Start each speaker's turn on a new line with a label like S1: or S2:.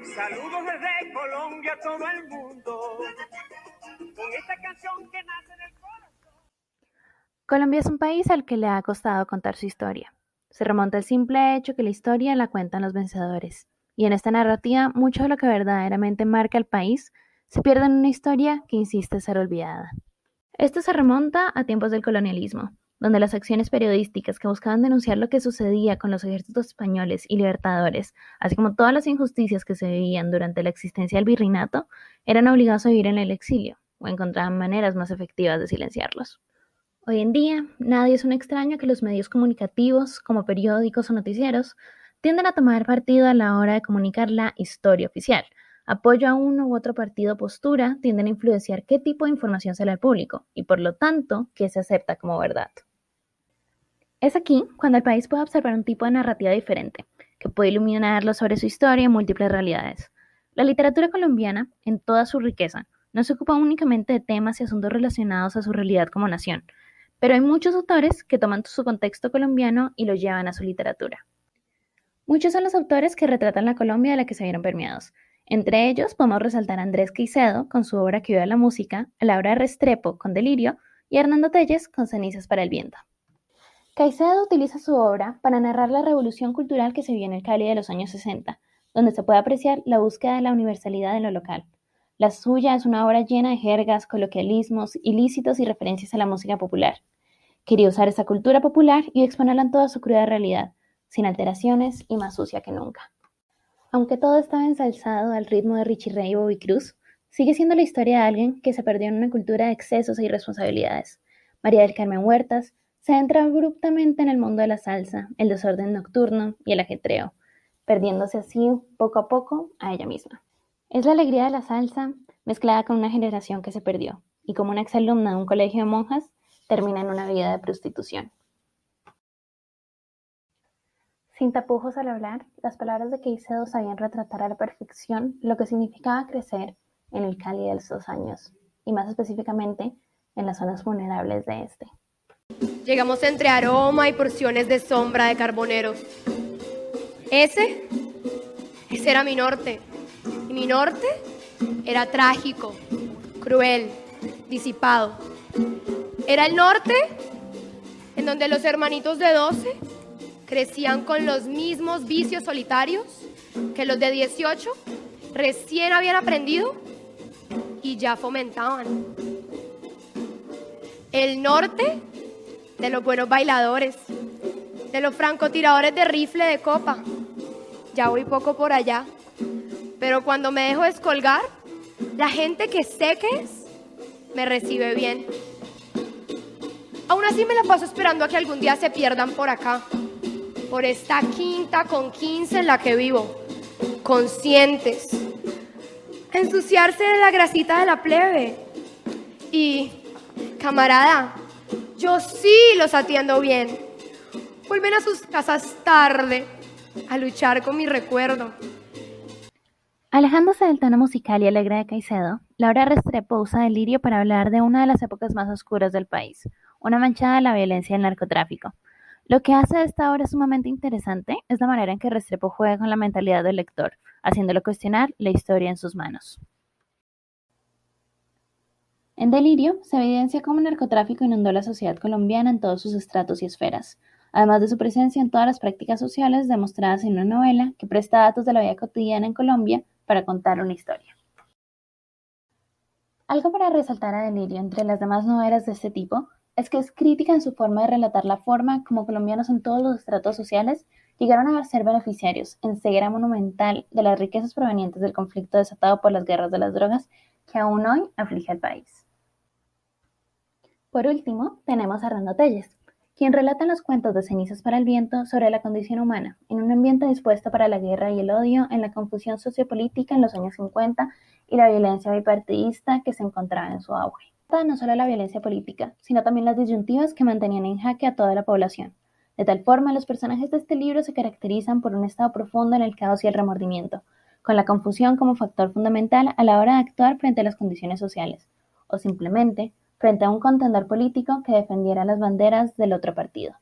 S1: Saludos desde Colombia a todo el mundo, con esta canción que nace del corazón.
S2: Colombia es un país al que le ha costado contar su historia. Se remonta al simple hecho que la historia la cuentan los vencedores, y en esta narrativa mucho de lo que verdaderamente marca al país se pierde en una historia que insiste ser olvidada. Esto se remonta a tiempos del colonialismo, donde las acciones periodísticas que buscaban denunciar lo que sucedía con los ejércitos españoles y libertadores, así como todas las injusticias que se vivían durante la existencia del virreinato, eran obligados a vivir en el exilio, o encontraban maneras más efectivas de silenciarlos. Hoy en día, nadie es un extraño que los medios comunicativos, como periódicos o noticieros, tienden a tomar partido a la hora de comunicar la historia oficial. Apoyo a uno u otro partido o postura tienden a influenciar qué tipo de información se le al público y, por lo tanto, qué se acepta como verdad. Es aquí cuando el país puede observar un tipo de narrativa diferente, que puede iluminarlo sobre su historia y múltiples realidades. La literatura colombiana, en toda su riqueza, no se ocupa únicamente de temas y asuntos relacionados a su realidad como nación, pero hay muchos autores que toman su contexto colombiano y lo llevan a su literatura. Muchos son los autores que retratan la Colombia de la que se vieron permeados. Entre ellos podemos resaltar a Andrés Caicedo con su obra Que viva la música, a Laura Restrepo con Delirio y a Hernando Telles con Cenizas para el viento. Caicedo utiliza su obra para narrar la revolución cultural que se vio en el Cali de los años 60, donde se puede apreciar la búsqueda de la universalidad en lo local. La suya es una obra llena de jergas, coloquialismos, ilícitos y referencias a la música popular. Quería usar esa cultura popular y exponerla en toda su cruda realidad, sin alteraciones y más sucia que nunca. Aunque todo estaba ensalzado al ritmo de Richie Ray y Bobby Cruz, sigue siendo la historia de alguien que se perdió en una cultura de excesos e irresponsabilidades. María del Carmen Huertas se adentra abruptamente en el mundo de la salsa, el desorden nocturno y el ajetreo, perdiéndose así poco a poco a ella misma. Es la alegría de la salsa mezclada con una generación que se perdió y como una exalumna de un colegio de monjas termina en una vida de prostitución. Sin tapujos al hablar, las palabras de Caicedo sabían retratar a la perfección lo que significaba crecer en el Cali de esos años, y más específicamente en las zonas vulnerables de este.
S3: Llegamos entre aroma y porciones de sombra de carboneros. Ese era mi norte. Y mi norte era trágico, cruel, disipado. Era el norte en donde los hermanitos de 12 crecían con los mismos vicios solitarios que los de 18 recién habían aprendido y ya fomentaban. El norte de los buenos bailadores, de los francotiradores de rifle de copa. Ya voy poco por allá, pero cuando me dejo descolgar, la gente que sé que es, me recibe bien. Aún así me la paso esperando a que algún día se pierdan por acá, por esta quinta con 15 en la que vivo, conscientes. Ensuciarse de la grasita de la plebe. Y, camarada, yo sí los atiendo bien. Vuelven a sus casas tarde a luchar con mi recuerdo.
S2: Alejándose del tono musical y alegre de Caicedo, Laura Restrepo usa Delirio para hablar de una de las épocas más oscuras del país, una manchada de la violencia y el narcotráfico. Lo que hace de esta obra sumamente interesante es la manera en que Restrepo juega con la mentalidad del lector, haciéndolo cuestionar la historia en sus manos. En Delirio se evidencia cómo el narcotráfico inundó la sociedad colombiana en todos sus estratos y esferas, además de su presencia en todas las prácticas sociales demostradas en una novela que presta datos de la vida cotidiana en Colombia para contar una historia. Algo para resaltar a Delirio entre las demás novelas de este tipo es que es crítica en su forma de relatar la forma como colombianos en todos los estratos sociales llegaron a ser beneficiarios en ceguera monumental de las riquezas provenientes del conflicto desatado por las guerras de las drogas que aún hoy aflige al país. Por último, tenemos a Hernando Telles, quien relata en los cuentos de Cenizas para el viento sobre la condición humana, en un ambiente dispuesto para la guerra y el odio, en la confusión sociopolítica en los años 50 y la violencia bipartidista que se encontraba en su auge. No solo la violencia política, sino también las disyuntivas que mantenían en jaque a toda la población. De tal forma, los personajes de este libro se caracterizan por un estado profundo en el caos y el remordimiento, con la confusión como factor fundamental a la hora de actuar frente a las condiciones sociales, o simplemente frente a un contendor político que defendiera las banderas del otro partido.